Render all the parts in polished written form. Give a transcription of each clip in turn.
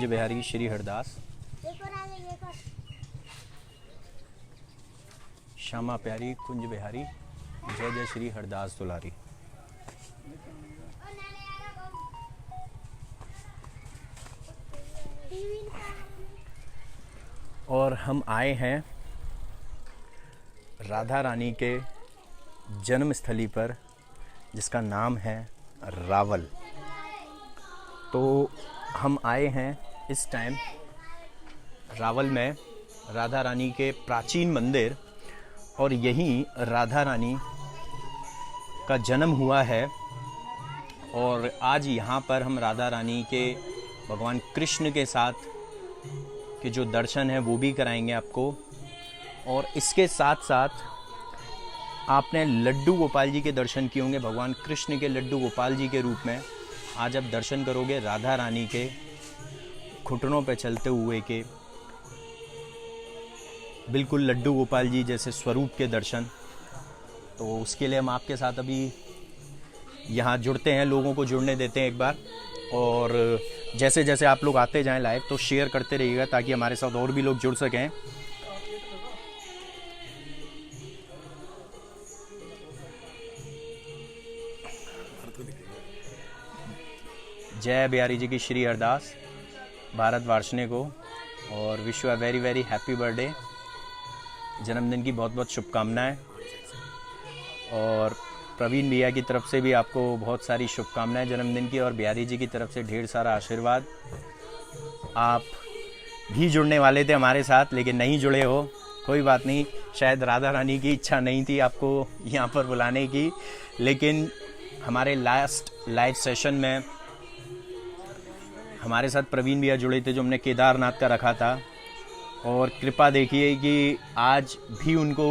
कुंज बिहारी श्री हरदास, श्यामा प्यारी कुंज बिहारी, जय जय श्री हरदास दुलारी। और हम आए हैं राधा रानी के जन्म स्थली पर, जिसका नाम है रावल। तो हम आए हैं इस टाइम रावल में राधा रानी के प्राचीन मंदिर, और यहीं राधा रानी का जन्म हुआ है। और आज यहाँ पर हम राधा रानी के भगवान कृष्ण के साथ के जो दर्शन है वो भी कराएंगे आपको। और इसके साथ साथ आपने लड्डू गोपाल जी के दर्शन किए होंगे, भगवान कृष्ण के लड्डू गोपाल जी के रूप में। आज आप दर्शन करोगे राधा रानी के घुटनों पे चलते हुए के बिल्कुल लड्डू गोपाल जी जैसे स्वरूप के दर्शन। तो उसके लिए हम आपके साथ अभी यहाँ जुड़ते हैं, लोगों को जुड़ने देते हैं एक बार। और जैसे जैसे आप लोग आते जाएं लाइव, तो शेयर करते रहिएगा ताकि हमारे साथ और भी लोग जुड़ सकें। जय बिहारी जी की श्री हरदास भारत वार्षिणी को, और wish you a very very happy birthday. जन्मदिन की बहुत बहुत शुभकामनाएं। और प्रवीण भैया की तरफ से भी आपको बहुत सारी शुभकामनाएं जन्मदिन की, और बिहारी जी की तरफ से ढेर सारा आशीर्वाद। आप भी जुड़ने वाले थे हमारे साथ लेकिन नहीं जुड़े हो, कोई बात नहीं। शायद राधा रानी की इच्छा नहीं थी आपको यहाँ पर बुलाने की, लेकिन हमारे लास्ट लाइव सेशन में हमारे साथ प्रवीण भैया जुड़े थे, जो हमने केदारनाथ का रखा था। और कृपा देखिए कि आज भी उनको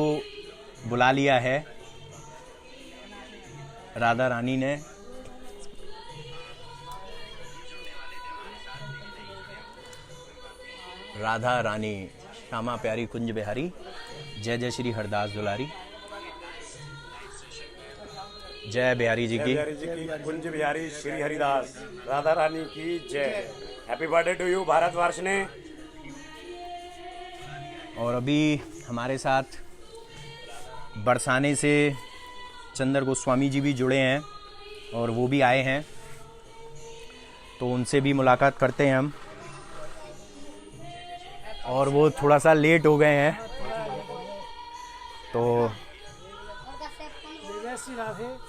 बुला लिया है राधा रानी ने। राधा रानी श्यामा प्यारी कुंज बिहारी, जय जय श्री हरदास दुलारी। जय बिहारी जी की कुंज बिहारी श्री हरिदास, राधा रानी की जय। Happy birthday to you Bharat Varshini. और अभी हमारे साथ बरसाने से चंद्र गोस्वामी जी भी जुड़े हैं, और वो भी आए हैं, तो उनसे भी मुलाकात करते हैं हम। और वो थोड़ा सा लेट हो गए हैं, तो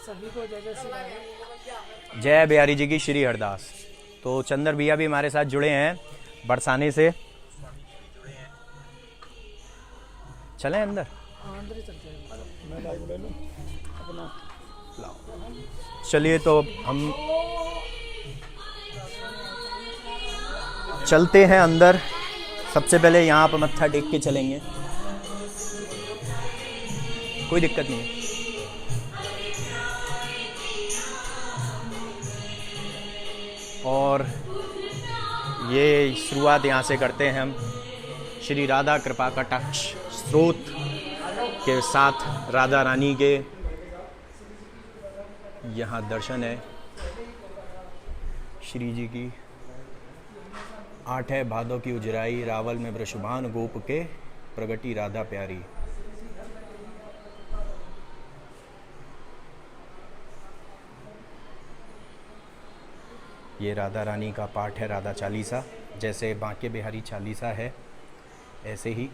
सभी को जय जय श्री राधे। जय बिहारी जी की श्री हरदास। तो चंद्र भैया भी हमारे साथ जुड़े हैं बरसाने से। चलें अंदर? अंदर ही चलते हैं। चलिए तो हम चलते हैं अंदर। सबसे पहले यहाँ पर मत्था टेक के चलेंगे, कोई दिक्कत नहीं है। और ये शुरुआत यहाँ से करते हैं हम श्री राधा कृपा कटाक्ष स्रोत के साथ। राधा रानी के यहाँ दर्शन है श्री जी की। 8 है भादों की उजराई, रावल में वृषभान गोप के प्रगटी राधा प्यारी। ये राधा रानी का पाठ है, राधा चालीसा। जैसे बांके बिहारी चालीसा है ऐसे ही।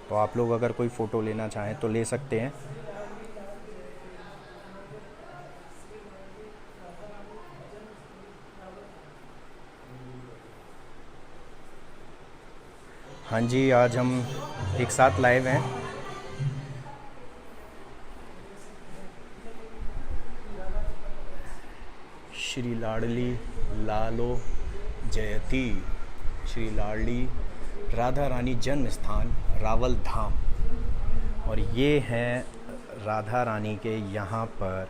तो आप लोग अगर कोई फ़ोटो लेना चाहें तो ले सकते हैं। हाँ जी, आज हम एक साथ लाइव हैं। श्री लाडली लालो जयती, श्री लाडली राधा रानी जन्म स्थान रावल धाम। और ये है राधा रानी के यहाँ पर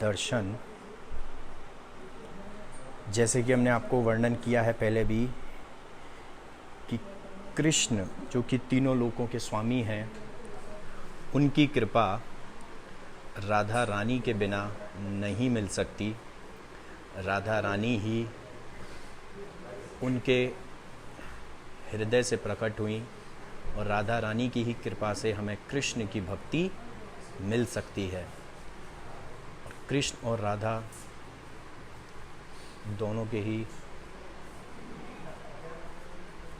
दर्शन। जैसे कि हमने आपको वर्णन किया है पहले भी कि कृष्ण जो कि तीनों लोकों के स्वामी हैं, उनकी कृपा राधा रानी के बिना नहीं मिल सकती। राधा रानी ही उनके हृदय से प्रकट हुई और राधा रानी की ही कृपा से हमें कृष्ण की भक्ति मिल सकती है। कृष्ण और राधा दोनों के ही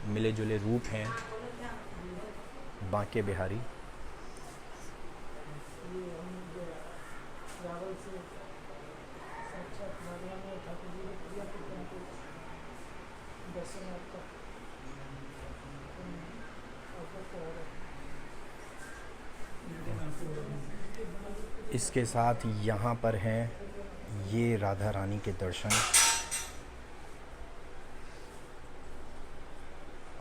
मिले जुले रूप हैं बांके बिहारी। रावल से साक्षात भगवान और ठाकुर जी ने प्रिया पुत्र को दर्शन आपका अवगत हो रहा है। इसके साथ यहाँ पर हैं ये राधा रानी के दर्शन।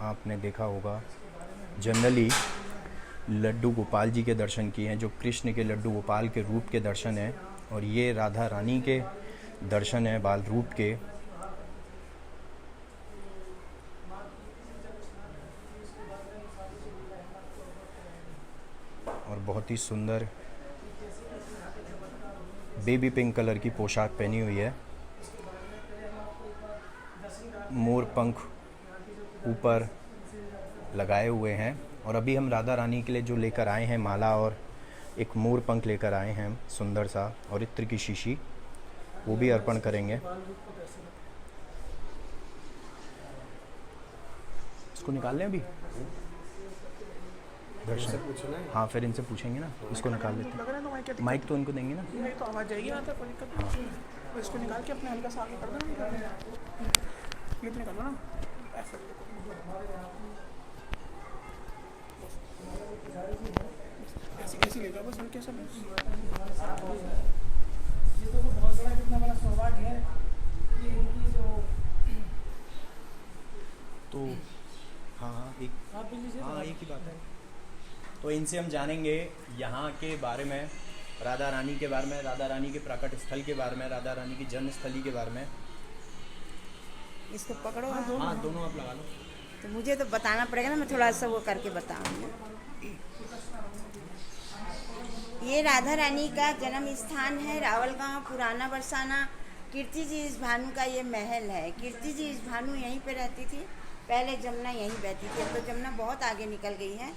आपने देखा होगा जनरली लड्डू गोपाल जी के दर्शन किए हैं, जो कृष्ण के लड्डू गोपाल के रूप के दर्शन हैं, और ये राधा रानी के दर्शन हैं बाल रूप के। और बहुत ही सुंदर बेबी पिंक कलर की पोशाक पहनी हुई है, मोर पंख ऊपर लगाए हुए हैं। और अभी हम राधा रानी के लिए जो लेकर आए हैं माला और एक मोर पंख लेकर आए हैं सुंदर सा, और इत्र की शीशी, वो भी अर्पण करेंगे। इसको निकाल लें अभी दर्शन। हाँ फिर इनसे पूछेंगे ना, इसको निकाल लेते हैं। माइक तो इनको देंगे ना। नहीं तो आवाज़ जाएगी, आता कोई दिक्कत नहीं। तो इसको निकाल के अपने हल्का सा आगे कर देना, ये तो निकालो ना ऐसे। ऐसे ऐसे ले जाओ बस, हल्के से बस। ये तो बहुत बड़ा, कितना बड़ा सौभाग्य है कि इनकी जो तो हाँ एक आप भी लीजिए। हाँ एक ही बात है। तो इनसे हम जानेंगे यहाँ के बारे में, राधा रानी के बारे में, राधा रानी के प्रकट स्थल के बारे में, राधा रानी की जन्म स्थली के बारे में। इसको पकड़ो। हाँ दोनों आप लगा लो। तो मुझे तो बताना पड़ेगा ना, मैं थोड़ा सा वो करके बताऊंगी। ये राधा रानी का जन्म स्थान है रावल गांव, पुराना बरसाना। कीर्ति जी इस भानु का ये महल है। कीर्ति जी इस भानु यहीं पे रहती थी, पहले जमुना यहीं बहती थी, अब तो जमुना बहुत आगे निकल गई है।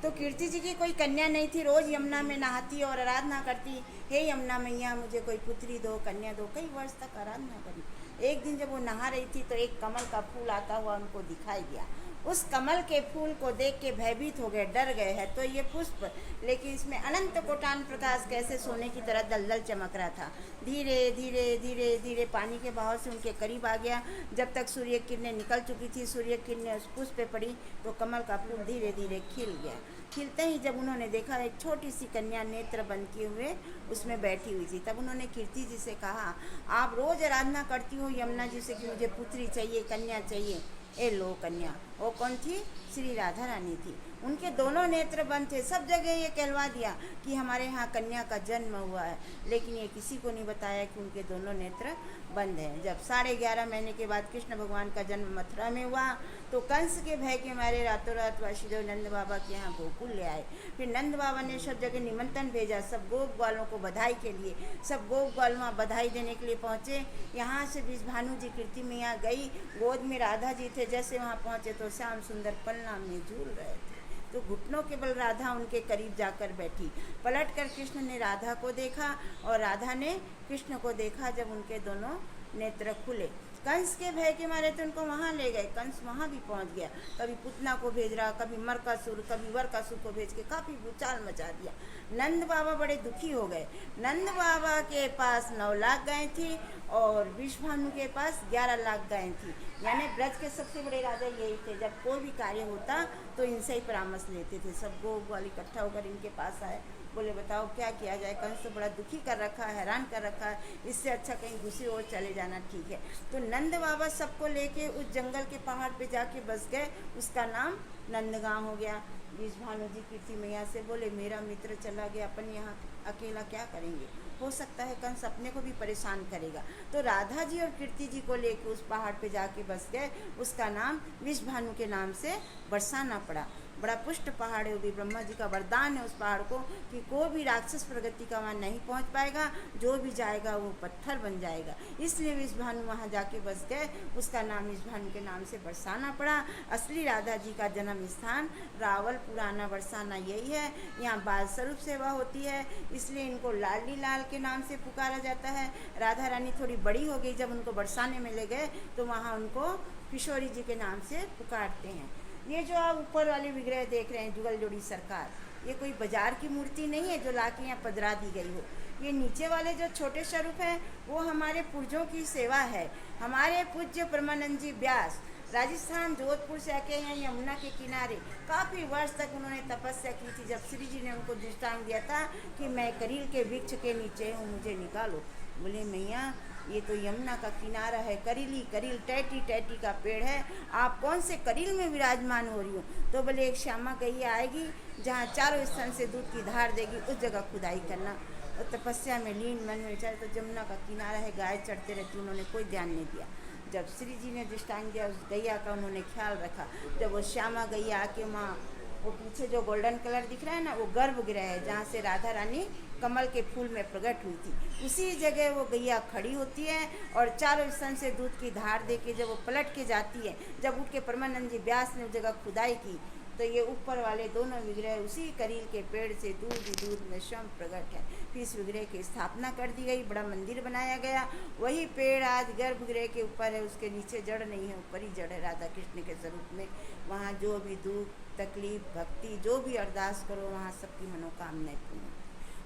तो कीर्ति जी की कोई कन्या नहीं थी, रोज यमुना में नहाती और आराधना करती, हे यमुना मैया मुझे कोई पुत्री दो, कन्या दो। कई वर्ष तक आराधना करी। एक दिन जब वो नहा रही थी तो एक कमल का फूल आता हुआ उनको दिखाई दिया। उस कमल के फूल को देख के भयभीत हो गए, डर गए हैं। तो ये पुष्प, लेकिन इसमें अनंत कोटान प्रकाश कैसे सोने की तरह दलदल चमक रहा था। धीरे धीरे धीरे धीरे पानी के बहाव से उनके करीब आ गया। जब तक सूर्य किरणें निकल चुकी थी, सूर्य किरणें उस पुष्प पे पड़ी तो कमल का फूल धीरे धीरे खिल गया। खिलते ही जब उन्होंने देखा, एक छोटी सी कन्या नेत्र बंद किए हुए उसमें बैठी हुई थी। तब उन्होंने कीर्ति जी से कहा, आप रोज आराधना करती हो यमुना जी से कि मुझे पुत्री चाहिए, कन्या चाहिए, ए लो कन्या। वो कौन थी? श्री राधा रानी थी। उनके दोनों नेत्र बंद थे। सब जगह ये कहलवा दिया कि हमारे यहाँ कन्या का जन्म हुआ है, लेकिन ये किसी को नहीं बताया कि उनके दोनों नेत्र बंद हैं। जब 11.5 महीने के बाद कृष्ण भगवान का जन्म मथुरा में हुआ तो कंस के भय के मारे रातों रात वासुदेव नंद बाबा के यहाँ गोकुल ले आए। फिर नंद बाबा ने सब जगह निमंत्रण भेजा, सब गोप ग्वालों को बधाई के लिए। सब गोप ग्वाल वहाँ बधाई देने के लिए पहुँचे। यहाँ से भानु जी कीर्ति मैया गई, गोद में राधा जी थे। जैसे वहाँ पहुँचे तो श्याम सुंदर पलना में झूल रहे थे। तो घुटनों के बल राधा उनके करीब जाकर बैठी। पलटकर कृष्ण ने राधा को देखा और राधा ने कृष्ण को देखा। जब उनके दोनों नेत्र खुले, कंस के भय के मारे तो उनको वहाँ ले गए। कंस वहाँ भी पहुँच गया, कभी पुतना को भेज रहा, कभी मरकासुर, कभी वरकासुर को भेज के काफ़ी भूचाल मचा दिया। नंद बाबा बड़े दुखी हो गए। नंद बाबा के पास 9 लाख गायें थी और विश्वभानु के पास 11 लाख गायें थी। यानी ब्रज के सबसे बड़े राजा यही थे। जब कोई भी कार्य होता तो इनसे ही परामर्श लेते थे। सब गोप ग्वाल इकट्ठा होकर इनके पास आए, बोले बताओ क्या किया जाए। कंस तो बड़ा दुखी कर रखा है, हैरान कर रखा है, इससे अच्छा कहीं दूसरी ओर चले जाना ठीक है। तो नंद बाबा सबको लेके उस जंगल के पहाड़ पे जाके बस गए। उसका नाम नंदगांव हो गया। विश्वभानु जी कीर्ति मैया से बोले, मेरा मित्र चला गया, अपन यहाँ अकेला क्या करेंगे, हो सकता है कंस अपने को भी परेशान करेगा। तो राधा जी और कीर्ति जी को लेकर उस पहाड़ पे जाके बस गए। उसका नाम विश्वभानु के नाम से बरसाना पड़ा। बड़ा पुष्ट पहाड़ है, वो भी ब्रह्मा जी का वरदान है उस पहाड़ को कि कोई भी राक्षस प्रगति का वहाँ नहीं पहुँच पाएगा, जो भी जाएगा वो पत्थर बन जाएगा। इसलिए विष भानु वहाँ जाके बस गए, उसका नाम विष भानु के नाम से बरसाना पड़ा। असली राधा जी का जन्म स्थान रावल पुराना बरसाना यही है। यहाँ बाल स्वरूप सेवा होती है, इसलिए इनको लाडली लाल के नाम से पुकारा जाता है। राधा रानी थोड़ी बड़ी हो गई, जब उनको बरसाने में ले गए तो वहाँ उनको किशोरी जी के नाम से पुकारते हैं। ये जो आप ऊपर वाले विग्रह देख रहे हैं जुगल जोड़ी सरकार, ये कोई बाजार की मूर्ति नहीं है जो लाके यहाँ पधरा दी गई हो। ये नीचे वाले जो छोटे स्वरूप हैं वो हमारे पूर्वजों की सेवा है। हमारे पूज्य परमानंद जी व्यास राजस्थान जोधपुर से आके यहाँ यमुना के किनारे काफ़ी वर्ष तक उन्होंने तपस्या की थी। जब श्री जी ने उनको दृष्टांत दिया था कि मैं करील के वृक्ष के नीचे हूँ, मुझे निकालो, बोले मैया ये तो यमुना का किनारा है, करीली करील टैटी टैटी का पेड़ है, आप कौन से करील में विराजमान हो रही हो? तो बोले एक श्यामा गैया आएगी जहाँ चारों स्थान से दूध की धार देगी, उस जगह खुदाई करना। और तपस्या में लीन मन में विचार, तो जमुना का किनारा है, गाय चढ़ते रहती, उन्होंने कोई ध्यान नहीं दिया। जब श्री जी ने दृष्टांत दिया उस गैया का उन्होंने ख्याल रखा। जब वो श्यामा गैया आके माँ, वो पीछे जो गोल्डन कलर दिख रहा है ना, वो गर्भगृह है जहाँ से राधा रानी कमल के फूल में प्रकट हुई थी। उसी जगह वो गैया खड़ी होती है और चारों स्थान से दूध की धार दे के जब वो पलट के जाती है, जब उठ के परमानंद जी व्यास ने उस जगह खुदाई की तो ये ऊपर वाले दोनों विग्रह उसी करील के पेड़ से दूध दूध में स्वयं प्रकट है। फिर इस विग्रह की स्थापना कर दी गई, बड़ा मंदिर बनाया गया। वही पेड़ आज गर्भगृह के ऊपर है, उसके नीचे जड़ नहीं है, ऊपर ही जड़ है राधा कृष्ण के स्वरूप में। वहाँ जो भी दुख तकलीफ भक्ति जो भी अरदास करो, वहाँ सबकी मनोकामनाएं पूर्ण।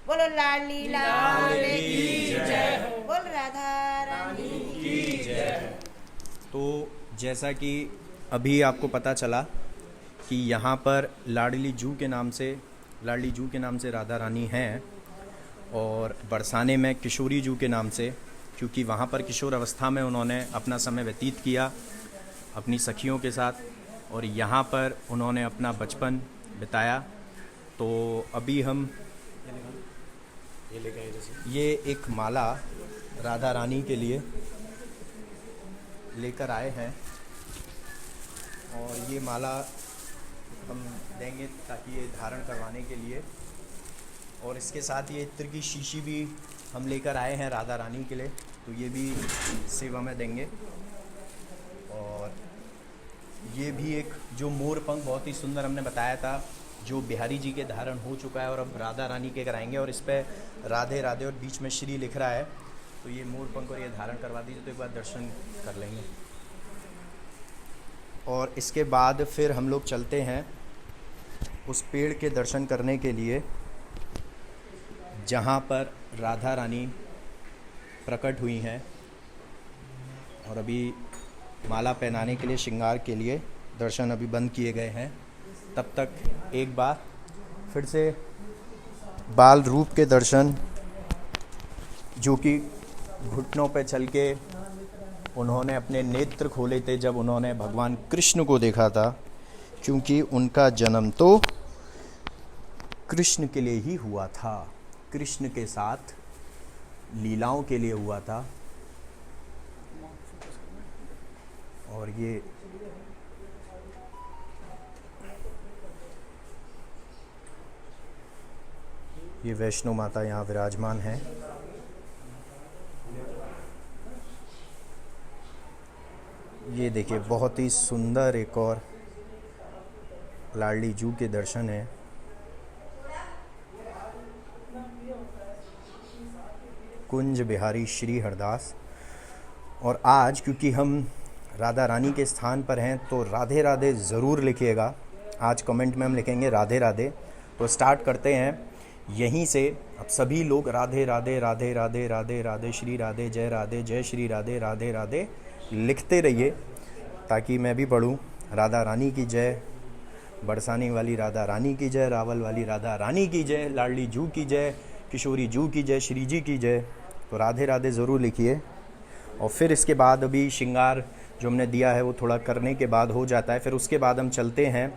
बोलो लाली लाल की जय, बोल राधा रानी की जय। तो जैसा कि अभी आपको पता चला कि यहाँ पर लाडली जू के नाम से राधा रानी हैं, और बरसाने में किशोरी जू के नाम से, क्योंकि वहाँ पर किशोर अवस्था में उन्होंने अपना समय व्यतीत किया अपनी सखियों के साथ, और यहाँ पर उन्होंने अपना बचपन बिताया। तो अभी हम ये एक माला राधा रानी के लिए लेकर आए हैं, और ये माला हम देंगे ताकि ये धारण करवाने के लिए। और इसके साथ ये इत्र की शीशी भी हम लेकर आए हैं राधा रानी के लिए, तो ये भी सेवा में देंगे। और ये भी एक जो मोर पंख बहुत ही सुंदर हमने बताया था, जो बिहारी जी के धारण हो चुका है और अब राधा रानी के कराएंगे, और इस पर राधे राधे और बीच में श्री लिख रहा है, तो ये मोर पंख और ये धारण करवा दीजिए तो एक बार दर्शन कर लेंगे। और इसके बाद फिर हम लोग चलते हैं उस पेड़ के दर्शन करने के लिए जहाँ पर राधा रानी प्रकट हुई हैं, और अभी माला पहनाने के लिए श्रृंगार के लिए दर्शन अभी बंद किए गए हैं। तब तक एक बार फिर से बाल रूप के दर्शन, जो कि घुटनों पे चल के उन्होंने अपने नेत्र खोले थे जब उन्होंने भगवान कृष्ण को देखा था, क्योंकि उनका जन्म तो कृष्ण के लिए ही हुआ था, कृष्ण के साथ लीलाओं के लिए हुआ था। और ये वैष्णो माता यहाँ विराजमान है। ये देखिए बहुत ही सुंदर एक और लाडली जू के दर्शन है। कुंज बिहारी श्री हरदास। और आज क्योंकि हम राधा रानी के स्थान पर हैं तो राधे राधे ज़रूर लिखिएगा। आज कमेंट में हम लिखेंगे राधे राधे। तो स्टार्ट करते हैं यहीं से। अब सभी लोग राधे राधे राधे राधे राधे राधे श्री राधे जय श्री राधे राधे राधे लिखते रहिए, ताकि मैं भी पढ़ूं। राधा रानी की जय, बरसाने वाली राधा रानी की जय, रावल वाली राधा रानी की जय, लाडली जू की जय, किशोरी जू की जय, श्री जी की जय। तो राधे राधे ज़रूर लिखिए। और फिर इसके बाद अभी श्रृंगार जो हमने दिया है वो थोड़ा करने के बाद हो जाता है। फिर उसके बाद हम चलते हैं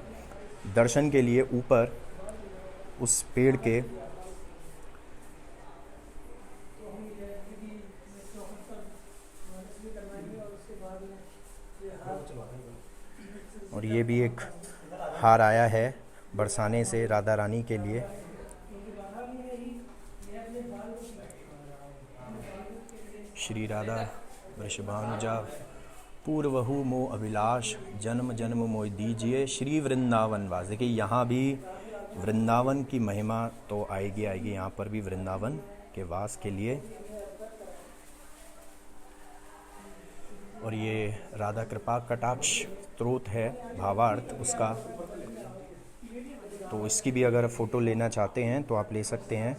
दर्शन के लिए ऊपर उस पेड़ के। और ये भी एक हार आया है बरसाने से राधा रानी के लिए। श्री राधा वृषभानुजा पूर्वहु मो अभिलाष जन्म जन्म मोय दीजिए श्री वृंदावन वास। देखिए यहाँ भी वृंदावन की महिमा तो आएगी यहाँ पर भी वृंदावन के वास के लिए। और ये राधा कृपा कटाक्ष स्रोत है भावार्थ उसका, तो इसकी भी अगर फ़ोटो लेना चाहते हैं तो आप ले सकते हैं।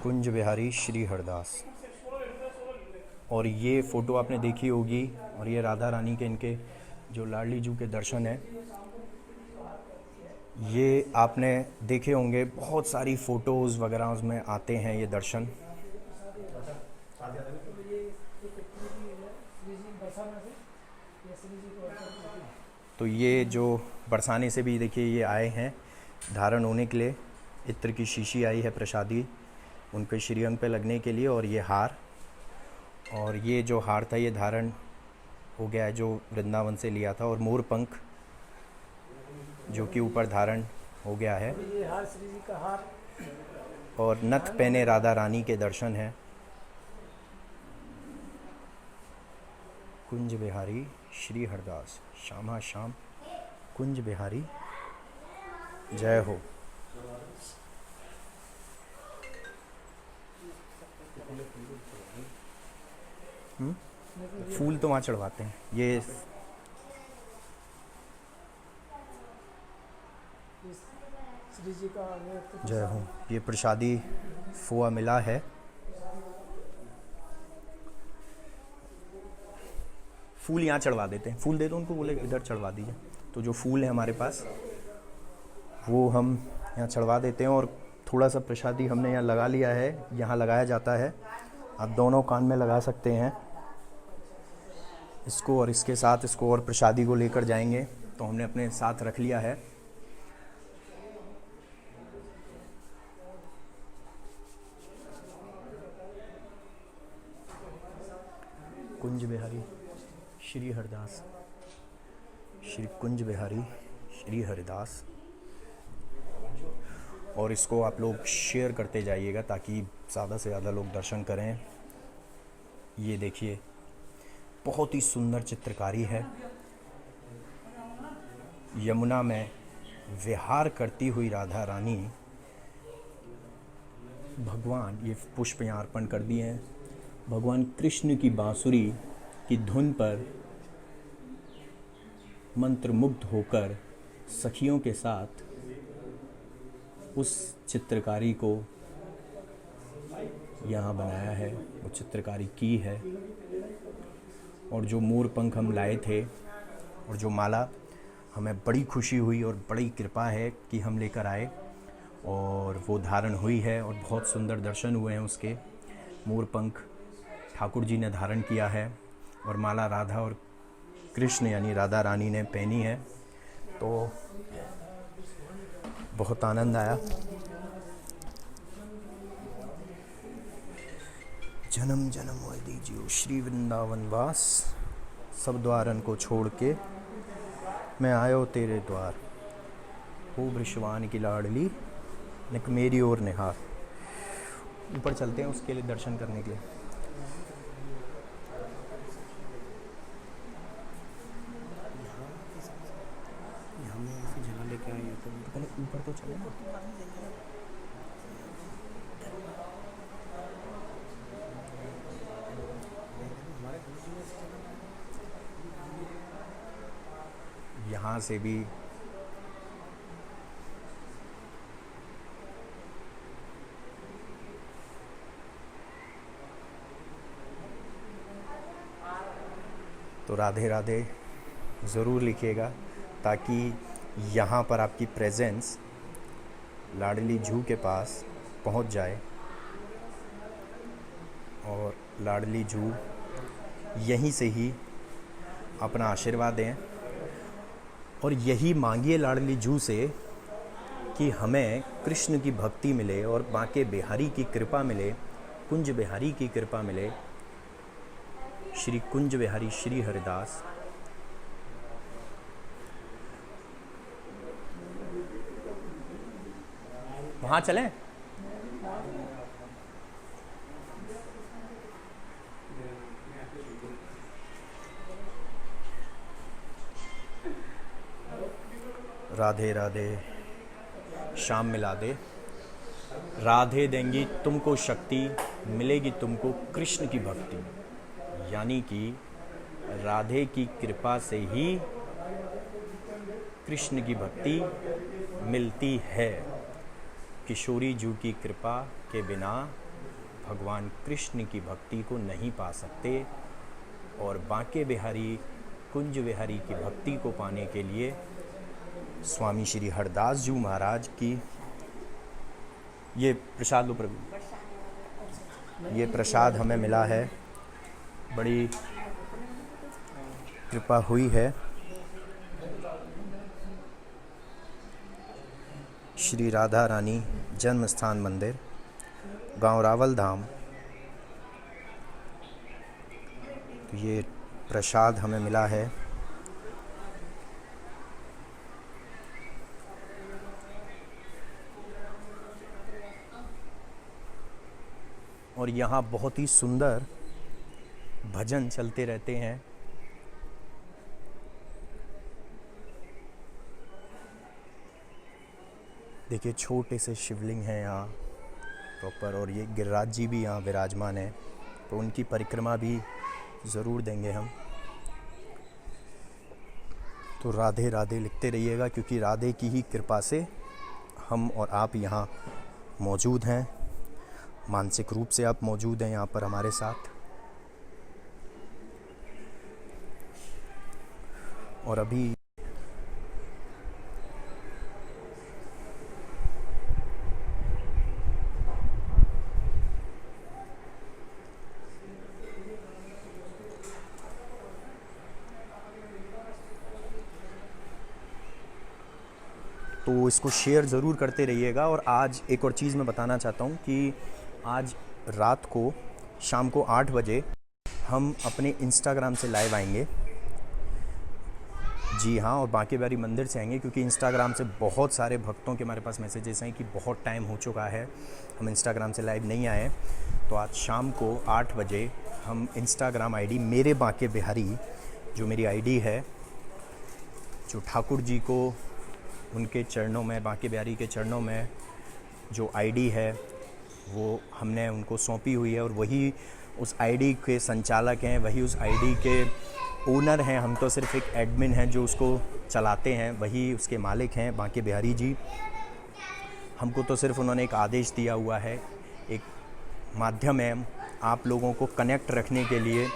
कुंज बिहारी श्री हरदास। और ये फ़ोटो आपने देखी होगी, और ये राधा रानी के इनके जो लाडली जू के दर्शन है ये आपने देखे होंगे, बहुत सारी फ़ोटोज़ वगैरह उसमें आते हैं ये दर्शन। तो ये जो बरसाने से भी देखिए ये आए हैं धारण होने के लिए। इत्र की शीशी आई है प्रसादी उनके श्रीअंग पे लगने के लिए, और ये हार, और ये जो हार था ये धारण हो गया है जो वृंदावन से लिया था, और मोर पंख जो कि ऊपर धारण हो गया है। ये हार श्री जी का हार, और नथ पहने राधा रानी के दर्शन हैं। कुंज बिहारी श्री हरदास, श्यामा श्याम कुंज बिहारी जय हो। फूल तो वहाँ चढ़वाते हैं। ये श्री जी का जय हो। ये प्रसादी फुआ मिला है। फूल यहाँ चढ़वा देते हैं, फूल दे दो उनको, बोले इधर चढ़वा दीजिए। तो जो फूल है हमारे पास वो हम यहाँ चढ़वा देते हैं। और थोड़ा सा प्रसादी हमने यहाँ लगा लिया है, यहाँ लगाया जाता है। आप दोनों कान में लगा सकते हैं इसको, और इसके साथ इसको और प्रसादी को लेकर जाएंगे तो हमने अपने साथ रख लिया है। कुंज बिहारी श्री हरदास, श्री कुंज बिहारी श्री हरिदास। और इसको आप लोग शेयर करते जाइएगा ताकि ज़्यादा से ज़्यादा लोग दर्शन करें। ये देखिए बहुत ही सुंदर चित्रकारी है। यमुना में विहार करती हुई राधा रानी, भगवान, ये पुष्प यहाँ अर्पण कर दिए हैं। भगवान कृष्ण की बांसुरी की धुन पर मंत्रमुग्ध होकर सखियों के साथ उस चित्रकारी को यहाँ बनाया है, वो चित्रकारी की है। और जो मोर पंख हम लाए थे और जो माला, हमें बड़ी खुशी हुई और बड़ी कृपा है कि हम लेकर आए और वो धारण हुई है और बहुत सुंदर दर्शन हुए हैं उसके। मोर पंख ठाकुर जी ने धारण किया है और माला राधा और कृष्ण यानी राधा रानी ने पहनी है। तो बहुत आनंद आया। जन्म जन्म मोय दीजियो श्री वृंदावन वास, सब द्वारन को छोड़ के मैं आयो तेरे द्वार। हो वृषवान की लाडली निक मेरी ओर निहार। ऊपर चलते हैं उसके लिए, दर्शन करने के लिए। लेके आए तो पहले ऊपर तो चले ना। यहाँ से भी तो राधे राधे ज़रूर लिखिएगा ताकि यहाँ पर आपकी प्रेजेंस लाडली जू के पास पहुँच जाए और लाडली जू यहीं से ही अपना आशीर्वाद दें। और यही मांगिए लाडली जू से कि हमें कृष्ण की भक्ति मिले और बांके बिहारी की कृपा मिले, कुंज बिहारी की कृपा मिले। श्री कुंज बिहारी श्री हरिदास वहाँ चलें? राधे राधे शाम मिला दे। राधे देंगी तुमको शक्ति, मिलेगी तुमको कृष्ण की भक्ति। यानी कि राधे की कृपा से ही कृष्ण की भक्ति मिलती है। किशोरी जू की कृपा के बिना भगवान कृष्ण की भक्ति को नहीं पा सकते, और बांके बिहारी कुंज बिहारी की भक्ति को पाने के लिए स्वामी श्री हरदास जी महाराज की ये प्रसाद लो प्रभु, ये प्रसाद हमें मिला है, बड़ी कृपा हुई है। श्री राधा रानी जन्म स्थान मंदिर, गांव रावल धाम। तो ये प्रसाद हमें मिला है। और यहाँ बहुत ही सुंदर भजन चलते रहते हैं। देखिए छोटे से शिवलिंग हैं यहाँ प्रॉपर, और ये गिरिराज जी भी यहाँ विराजमान है, तो उनकी परिक्रमा भी ज़रूर देंगे हम। तो राधे राधे लिखते रहिएगा, क्योंकि राधे की ही कृपा से हम और आप यहाँ मौजूद हैं। मानसिक रूप से आप मौजूद हैं यहाँ पर हमारे साथ। और अभी तो इसको शेयर ज़रूर करते रहिएगा। और आज एक और चीज़ मैं बताना चाहता हूँ कि आज रात को शाम को 8 बजे हम अपने इंस्टाग्राम से लाइव आएंगे। जी हाँ, और बांके बिहारी मंदिर से आएंगे, क्योंकि इंस्टाग्राम से बहुत सारे भक्तों के हमारे पास मैसेजेस हैं कि बहुत टाइम हो चुका है, हम इंस्टाग्राम से लाइव नहीं आए। तो आज शाम को 8 बजे हम इंस्टाग्राम आईडी मेरे बांके बिहारी, जो मेरी आईडी है, जो ठाकुर जी को उनके चरणों में, बांके बिहारी के चरणों में जो आईडी है वो हमने उनको सौंपी हुई है, और वही उस आईडी के संचालक हैं, वही उस आईडी के ओनर हैं। हम तो सिर्फ एक एडमिन हैं जो उसको चलाते हैं, वही उसके मालिक हैं बांके बिहारी जी। हमको तो सिर्फ उन्होंने एक आदेश दिया हुआ है, एक माध्यम है आप लोगों को कनेक्ट रखने के लिए